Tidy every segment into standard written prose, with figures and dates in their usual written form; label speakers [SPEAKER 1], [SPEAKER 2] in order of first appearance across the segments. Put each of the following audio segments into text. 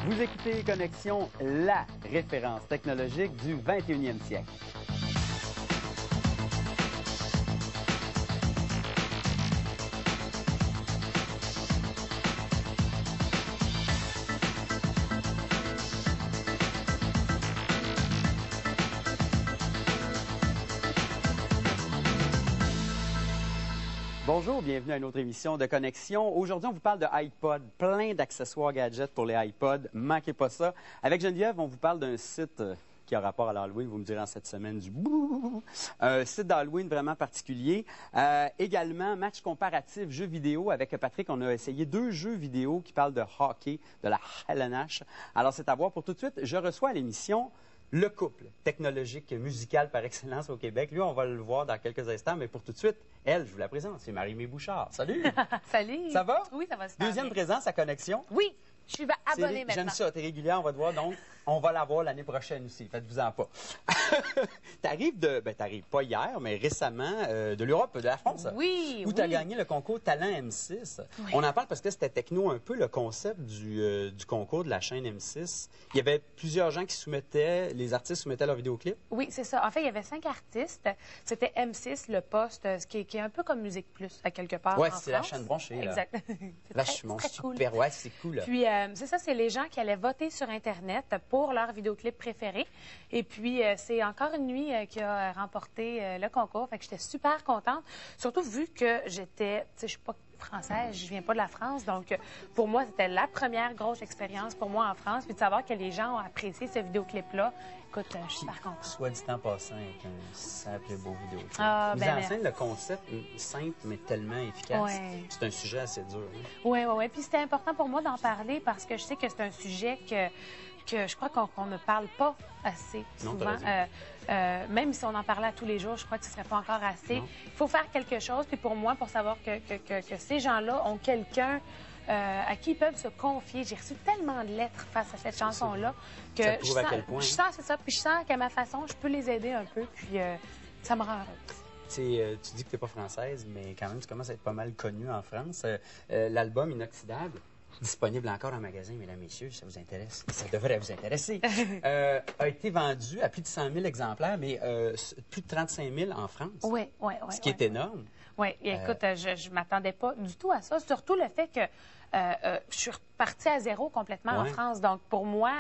[SPEAKER 1] Vous écoutez Connexion, la référence technologique du 21e siècle. Bonjour, bienvenue à une autre émission de Connexion. Aujourd'hui, on vous parle de iPod, plein d'accessoires gadgets pour les iPods. Manquez pas ça. Avec Geneviève, on vous parle d'un site qui a rapport à l'Halloween. Vous me direz en cette semaine du bouh. Un site d'Halloween vraiment particulier. Également, match comparatif jeux vidéo. Avec Patrick, on a essayé 2 jeux vidéo qui parlent de hockey, de la LNH. Alors, c'est à voir pour tout de suite. Je reçois à l'émission le couple technologique musical par excellence au Québec. Lui, on va le voir dans quelques instants, mais pour tout de suite, elle, je vous la présente, c'est Marie-Mé Bouchard. Salut!
[SPEAKER 2] Salut!
[SPEAKER 1] Ça va?
[SPEAKER 2] Oui, ça va super
[SPEAKER 1] Deuxième
[SPEAKER 2] bien.
[SPEAKER 1] présence à Connexion.
[SPEAKER 2] Oui, je suis abonnée maintenant.
[SPEAKER 1] J'aime ça, t'es régulière, on va te voir, donc on va la voir l'année prochaine aussi, faites-vous-en pas. T'arrives t'arrives pas hier, mais récemment de l'Europe, de la France.
[SPEAKER 2] Oui,
[SPEAKER 1] où tu as gagné le concours Talent M6. Oui. On en parle parce que c'était techno un peu le concept du concours de la chaîne M6. Il y avait plusieurs gens qui soumettaient, les artistes soumettaient leurs vidéoclips.
[SPEAKER 2] Oui, c'est ça. En fait, il y avait 5 artistes. C'était M6, le poste, ce qui est un peu comme Musique Plus, à quelque part.
[SPEAKER 1] Oui,
[SPEAKER 2] c'est
[SPEAKER 1] la chaîne branchée.
[SPEAKER 2] Exact.
[SPEAKER 1] Vachement
[SPEAKER 2] très
[SPEAKER 1] super.
[SPEAKER 2] Cool.
[SPEAKER 1] Ouais, c'est cool.
[SPEAKER 2] Puis, c'est ça, c'est les gens qui allaient voter sur Internet pour leur vidéoclip préféré. Et puis, c'est encore une nuit qui a remporté le concours. Fait que j'étais super contente. Surtout vu que j'étais, tu sais, je suis pas française, je viens pas de la France. Donc, pour moi, c'était la première grosse expérience pour moi en France. Puis de savoir que les gens ont apprécié ce vidéoclip-là, écoute, je suis super contente.
[SPEAKER 1] Soit dit en passant, avec un simple et beau vidéoclip.
[SPEAKER 2] Ah,
[SPEAKER 1] Mise en scène, le concept simple, mais tellement efficace.
[SPEAKER 2] Ouais.
[SPEAKER 1] C'est un sujet assez dur. Hein?
[SPEAKER 2] Oui, oui, oui. Puis c'était important pour moi d'en parler parce que je sais que c'est un sujet que je crois qu'on ne parle pas assez souvent. Même si on en parlait à tous les jours, je crois que ce ne serait pas encore assez. Il faut faire quelque chose. Puis pour moi, pour savoir que ces gens-là ont quelqu'un à qui ils peuvent se confier. J'ai reçu tellement de lettres face à cette chanson-là que
[SPEAKER 1] ça prouve à quel point.
[SPEAKER 2] Je sens, c'est ça. Puis je sens qu'à ma façon, je peux les aider un peu. Puis ça me rend heureuse.
[SPEAKER 1] Tu dis que tu n'es pas française, mais quand même, tu commences à être pas mal connue en France. L'album Inoxydable, disponible encore en magasin, mesdames, messieurs, ça vous intéresse, ça devrait vous intéresser, a été vendu à plus de 100 000 exemplaires, mais plus de 35 000 en France.
[SPEAKER 2] Oui, oui, oui.
[SPEAKER 1] Ce qui est énorme.
[SPEAKER 2] Oui, écoute, je ne m'attendais pas du tout à ça. Surtout le fait que je suis repartie à zéro complètement en France. Donc, pour moi,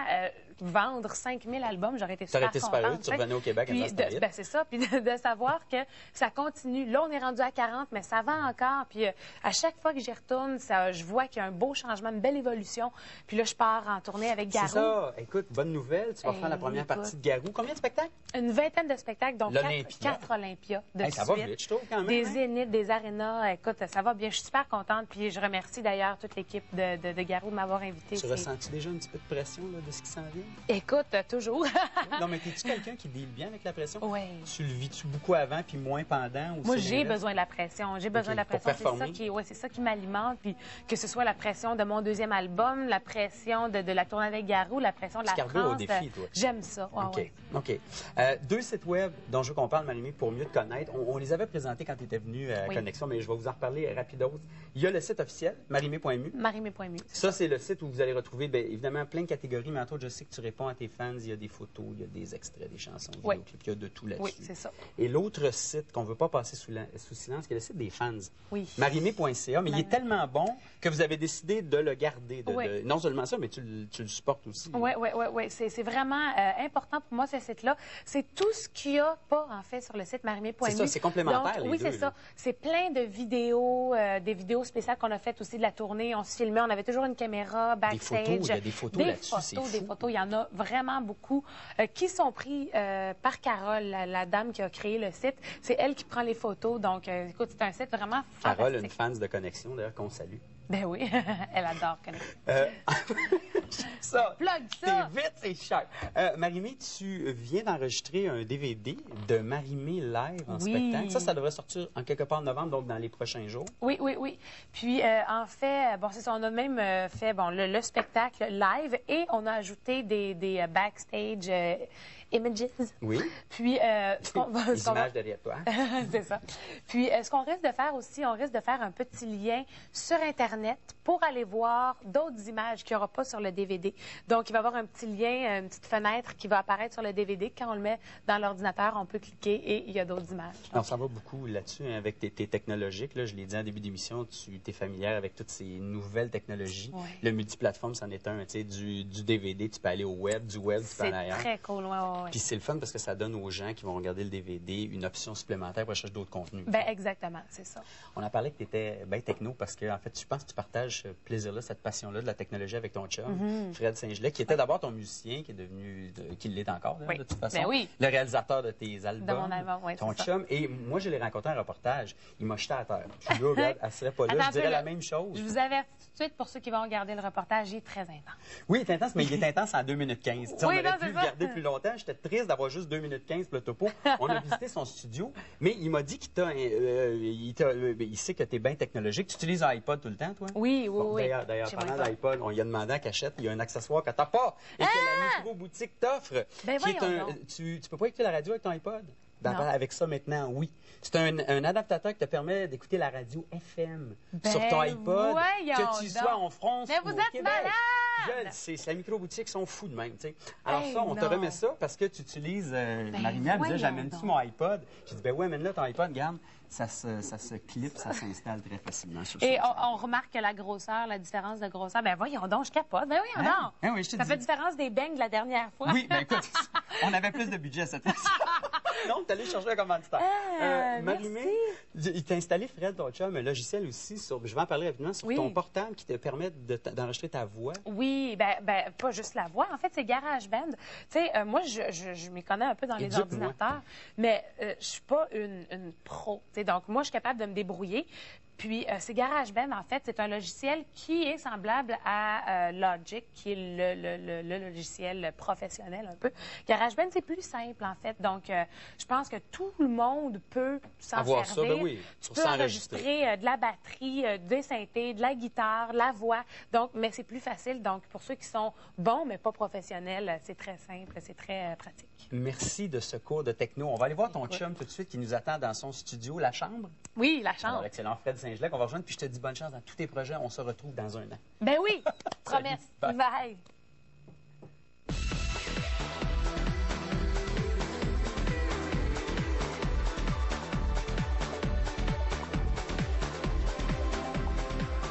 [SPEAKER 2] vendre 5 000 albums, j'aurais été super contente.
[SPEAKER 1] Heureux, tu revenais au Québec à
[SPEAKER 2] c'est ça. Puis de savoir que ça continue. Là, on est rendu à 40, mais ça va encore. Puis à chaque fois que j'y retourne, je vois qu'il y a un beau changement, une belle évolution. Puis là, je pars en tournée avec Garou.
[SPEAKER 1] C'est ça. Écoute, bonne nouvelle. Tu vas faire la première partie de Garou. Combien de spectacles?
[SPEAKER 2] Une vingtaine de spectacles, donc 4 Olympias de suite.
[SPEAKER 1] Ça va vite, je trouve, quand même.
[SPEAKER 2] Des zéniths, des arénas. Écoute, ça va bien. Je suis super contente. Puis je remercie d'ailleurs toute l'équipe de Garou de m'avoir invitée.
[SPEAKER 1] Tu ressens-tu déjà un petit peu de pression là, de ce qui s'en vient?
[SPEAKER 2] Écoute, toujours.
[SPEAKER 1] Non, mais es-tu quelqu'un qui deal bien avec la pression?
[SPEAKER 2] Oui.
[SPEAKER 1] Tu le vis-tu beaucoup avant puis moins pendant? Ou
[SPEAKER 2] moi, j'ai besoin de la pression. J'ai besoin de la pression.
[SPEAKER 1] Pour
[SPEAKER 2] c'est ça qui m'alimente. Puis que ce soit la pression de mon deuxième album, la pression de la tournée avec Garou, la pression de la France.
[SPEAKER 1] Au défi, toi.
[SPEAKER 2] J'aime ça.
[SPEAKER 1] OK. 2 sites web dont je veux qu'on parle, Marie-Mé, pour mieux te connaître. On les avait présentés quand tu étais venue à Connexion, mais je vais vous en reparler rapidos. Il y a le site officiel, marimé.mu.
[SPEAKER 2] Marimé.mu.
[SPEAKER 1] Ça, c'est le site où vous allez retrouver, bien, évidemment, plein de catégories, mais entre autres, je sais que tu réponds à tes fans. Il y a des photos, il y a des extraits, des chansons, des vidéoclips, il y a de tout là-dessus.
[SPEAKER 2] Oui, c'est ça.
[SPEAKER 1] Et l'autre site qu'on ne veut pas passer sous silence, qui est le site des fans.
[SPEAKER 2] Oui.
[SPEAKER 1] Marimé.ca, mais il est tellement bon que vous avez décidé de le garder. Non seulement ça, mais tu le supportes aussi.
[SPEAKER 2] Oui. C'est vraiment important pour moi, ce site-là. C'est tout ce qu'il n'y a pas, en fait, sur le site marimé.mu.
[SPEAKER 1] C'est ça, c'est complémentaire,
[SPEAKER 2] donc,
[SPEAKER 1] les
[SPEAKER 2] oui,
[SPEAKER 1] deux.
[SPEAKER 2] c'est ça. C'est plein de vidéos, des vidéos spéciales qu'on a faites aussi de la tournée. On se filmait, on avait toujours une caméra backstage.
[SPEAKER 1] Il y a des photos là-dessus,
[SPEAKER 2] des photos, il y en a vraiment beaucoup qui sont prises par Carole, la dame qui a créé le site. C'est elle qui prend les photos. Donc, écoute, c'est un site vraiment fantastique.
[SPEAKER 1] Carole, une fan de Connexion, d'ailleurs, qu'on salue.
[SPEAKER 2] Ben oui, elle adore Connexion.
[SPEAKER 1] Ça,
[SPEAKER 2] plug ça!
[SPEAKER 1] T'es vite, c'est cher. Marie-Mé, tu viens d'enregistrer un DVD de Marie-Mé live en spectacle. Ça devrait sortir en quelque part en novembre, donc dans les prochains jours.
[SPEAKER 2] Oui. Puis, en fait, c'est ça, on a même fait le spectacle live et on a ajouté des backstage Images.
[SPEAKER 1] Oui.
[SPEAKER 2] Puis,
[SPEAKER 1] Les images derrière toi.
[SPEAKER 2] c'est ça. Puis, ce qu'on risque de faire aussi, on risque de faire un petit lien sur Internet pour aller voir d'autres images qu'il n'y aura pas sur le DVD. Donc, il va y avoir un petit lien, une petite fenêtre qui va apparaître sur le DVD. Quand on le met dans l'ordinateur, on peut cliquer et il y a d'autres images.
[SPEAKER 1] On s'en va beaucoup là-dessus, hein, avec tes technologiques. Là, je l'ai dit en début d'émission, tu es familière avec toutes ces nouvelles technologies.
[SPEAKER 2] Oui.
[SPEAKER 1] Le multiplateforme, c'en est un. Tu sais, du DVD, tu peux aller au web, du web, tu peux aller ailleurs.
[SPEAKER 2] C'est très cool, ouais.
[SPEAKER 1] Puis c'est le fun parce que ça donne aux gens qui vont regarder le DVD une option supplémentaire pour rechercher d'autres contenus.
[SPEAKER 2] Ben exactement, c'est ça.
[SPEAKER 1] On a parlé que tu étais bien techno parce que, en fait, je pense que tu partages ce plaisir-là, cette passion-là de la technologie avec ton chum, Fred Saint-Gelais, qui était d'abord ton musicien, qui est devenu, qui l'est encore,
[SPEAKER 2] Oui.
[SPEAKER 1] de toute façon.
[SPEAKER 2] Ben oui.
[SPEAKER 1] Le réalisateur de tes albums.
[SPEAKER 2] De mon album, oui,
[SPEAKER 1] ton
[SPEAKER 2] c'est
[SPEAKER 1] chum. Et moi, je l'ai rencontré en reportage. Il m'a jeté à terre. Je suis là, regarde, elle serait pas là.
[SPEAKER 2] Attends
[SPEAKER 1] Je
[SPEAKER 2] un peu,
[SPEAKER 1] dirais
[SPEAKER 2] là.
[SPEAKER 1] la même chose.
[SPEAKER 2] Je vous avertis tout de suite pour ceux qui vont regarder le reportage, il est très intense.
[SPEAKER 1] Oui, il est intense, mais il est intense en 2 minutes 15. Tu sais,
[SPEAKER 2] Oui,
[SPEAKER 1] on aurait
[SPEAKER 2] non,
[SPEAKER 1] pu
[SPEAKER 2] c'est
[SPEAKER 1] le
[SPEAKER 2] ça.
[SPEAKER 1] garder plus longtemps. J'étais triste d'avoir juste 2 minutes 15 pour le topo. On a visité son studio, mais il m'a dit qu'il il sait que tu es bien technologique. Tu utilises un iPod tout le temps, toi?
[SPEAKER 2] Oui.
[SPEAKER 1] D'ailleurs,
[SPEAKER 2] Chez
[SPEAKER 1] parlant
[SPEAKER 2] moi,
[SPEAKER 1] d'iPod, on lui a demandé à cachette, il y a un accessoire que tu n'as pas et que la micro-boutique t'offre.
[SPEAKER 2] Ben
[SPEAKER 1] qui est
[SPEAKER 2] voyons donc.
[SPEAKER 1] tu peux pas écouter la radio avec ton iPod?
[SPEAKER 2] Non.
[SPEAKER 1] Avec ça maintenant, oui. C'est un adaptateur qui te permet d'écouter la radio FM
[SPEAKER 2] Ben
[SPEAKER 1] sur ton iPod,
[SPEAKER 2] voyons
[SPEAKER 1] que tu sois
[SPEAKER 2] donc.
[SPEAKER 1] en France
[SPEAKER 2] Mais
[SPEAKER 1] ou
[SPEAKER 2] vous
[SPEAKER 1] au
[SPEAKER 2] êtes
[SPEAKER 1] Québec.
[SPEAKER 2] malade!
[SPEAKER 1] Je le sais, la micro-boutique sont fous de même, tu sais. Alors
[SPEAKER 2] Hey,
[SPEAKER 1] ça, on te
[SPEAKER 2] non.
[SPEAKER 1] remet ça parce que tu utilises... Marie-Mia me disait,
[SPEAKER 2] voyons
[SPEAKER 1] j'amène-tu
[SPEAKER 2] donc.
[SPEAKER 1] mon iPod? J'ai dit, ben ouais, amène-le ton iPod, regarde. Ça se clip, ça s'installe très facilement sur
[SPEAKER 2] Et
[SPEAKER 1] ça.
[SPEAKER 2] on remarque la grosseur, la différence de grosseur. Ben voyons donc, je capote. Ben voyons
[SPEAKER 1] Hein?
[SPEAKER 2] donc.
[SPEAKER 1] Hein, oui, je te
[SPEAKER 2] Ça
[SPEAKER 1] dis.
[SPEAKER 2] fait différence des beignes de la dernière fois.
[SPEAKER 1] Oui, ben écoute, on avait plus de budget cette fois-ci. Donc, tu allé chercher un commanditaire. Marie-Mé, il t'a installé, Fred, ton chum, un logiciel aussi, je vais en parler rapidement, sur
[SPEAKER 2] Oui.
[SPEAKER 1] ton portable qui te permet d'enregistrer ta voix.
[SPEAKER 2] Oui, ben pas juste la voix. En fait, c'est GarageBand. Tu sais, moi, je m'y connais un peu dans les
[SPEAKER 1] Éduque-moi.
[SPEAKER 2] ordinateurs, mais je suis pas une pro. Tu sais, donc, moi, je suis capable de me débrouiller. Puis, c'est GarageBand, en fait, c'est un logiciel qui est semblable à Logic, qui est le logiciel professionnel un peu. GarageBand, c'est plus simple, en fait. Donc, je pense que tout le monde peut s'en
[SPEAKER 1] Avoir ça,
[SPEAKER 2] servir.
[SPEAKER 1] ben oui,
[SPEAKER 2] Tu
[SPEAKER 1] pour
[SPEAKER 2] peux
[SPEAKER 1] s'enregistrer.
[SPEAKER 2] enregistrer de la batterie, des synthés, de la guitare, la voix. Donc, mais c'est plus facile. Donc, pour ceux qui sont bons, mais pas professionnels, c'est très simple, c'est très pratique.
[SPEAKER 1] Merci de ce cours de techno. On va aller voir ton chum tout de suite qui nous attend dans son studio, la chambre.
[SPEAKER 2] Oui, la
[SPEAKER 1] Alors,
[SPEAKER 2] chambre.
[SPEAKER 1] l'excellent Fred Saint-Gelais qu'on va rejoindre. Puis je te dis bonne chance dans tous tes projets. On se retrouve dans un an.
[SPEAKER 2] Ben oui, promesse.
[SPEAKER 1] Bye.
[SPEAKER 2] Bye.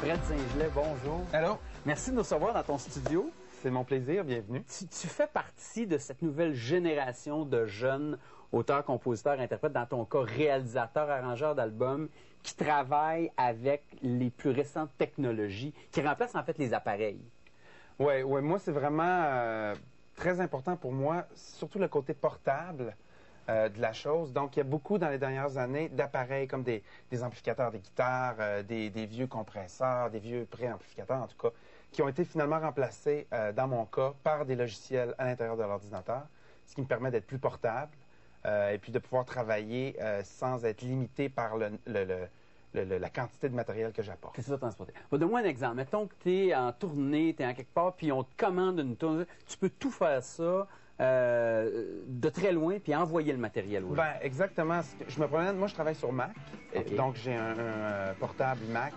[SPEAKER 1] Fred Saint-Gelais, bonjour.
[SPEAKER 3] Allô?
[SPEAKER 1] Merci de nous recevoir dans ton studio.
[SPEAKER 3] C'est mon plaisir, bienvenue.
[SPEAKER 1] Tu fais partie de cette nouvelle génération de jeunes auteurs, compositeurs, interprètes, dans ton cas réalisateurs, arrangeurs d'albums, qui travaillent avec les plus récentes technologies, qui remplacent en fait les appareils.
[SPEAKER 3] Oui, moi, c'est vraiment très important pour moi, surtout le côté portable de la chose. Donc, il y a beaucoup dans les dernières années d'appareils comme des amplificateurs de guitare, des vieux compresseurs, des vieux préamplificateurs en tout cas, qui ont été finalement remplacés, dans mon cas, par des logiciels à l'intérieur de l'ordinateur, ce qui me permet d'être plus portable et puis de pouvoir travailler sans être limité par la quantité de matériel que j'apporte.
[SPEAKER 1] Qu'est-ce que ça transporter? Donne-moi un exemple. Mettons que tu es en tournée, tu es en quelque part, puis on te commande une tournée. Tu peux tout faire ça de très loin, puis envoyer le matériel aux gens.
[SPEAKER 3] Ben, exactement. Je me promène, moi, je travaille sur Mac.
[SPEAKER 1] OK.
[SPEAKER 3] Donc, j'ai un portable Mac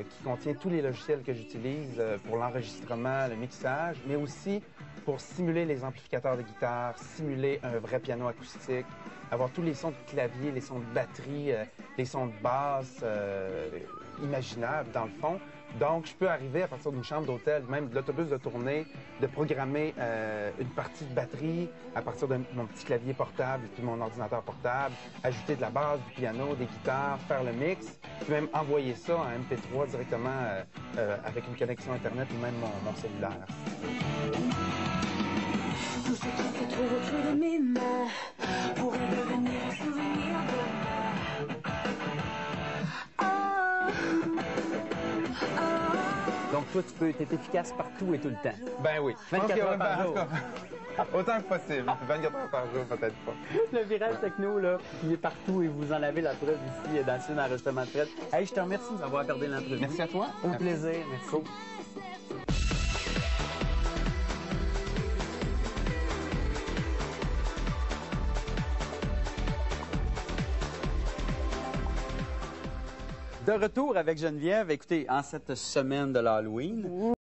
[SPEAKER 3] qui contient tous les logiciels que j'utilise pour l'enregistrement, le mixage, mais aussi pour simuler les amplificateurs de guitare, simuler un vrai piano acoustique, avoir tous les sons de clavier, les sons de batterie, les sons de basse imaginables, dans le fond. Donc, je peux arriver à partir d'une chambre d'hôtel, même de l'autobus de tournée, de programmer une partie de batterie à partir de mon petit clavier portable et puis mon ordinateur portable, ajouter de la basse, du piano, des guitares, faire le mix, puis même envoyer ça en MP3 directement avec une connexion Internet ou même mon cellulaire.
[SPEAKER 4] Tout ce qui se trouve autour de mes mains pourrait devenir un souvenir de moi.
[SPEAKER 1] Donc, toi, tu peux être efficace partout et tout le temps.
[SPEAKER 3] Ben oui.
[SPEAKER 1] 24 heures par jour.
[SPEAKER 3] Autant que possible. 24 heures par jour, peut-être pas.
[SPEAKER 1] Le virage techno, là, il est partout et vous en avez la preuve ici dans le studio d'enregistrement de Fred. Hey, je te remercie de nous avoir accordé l'entrevue.
[SPEAKER 3] Merci à toi.
[SPEAKER 1] Au plaisir. Merci. De retour avec Geneviève, écoutez, en cette semaine de l'Halloween,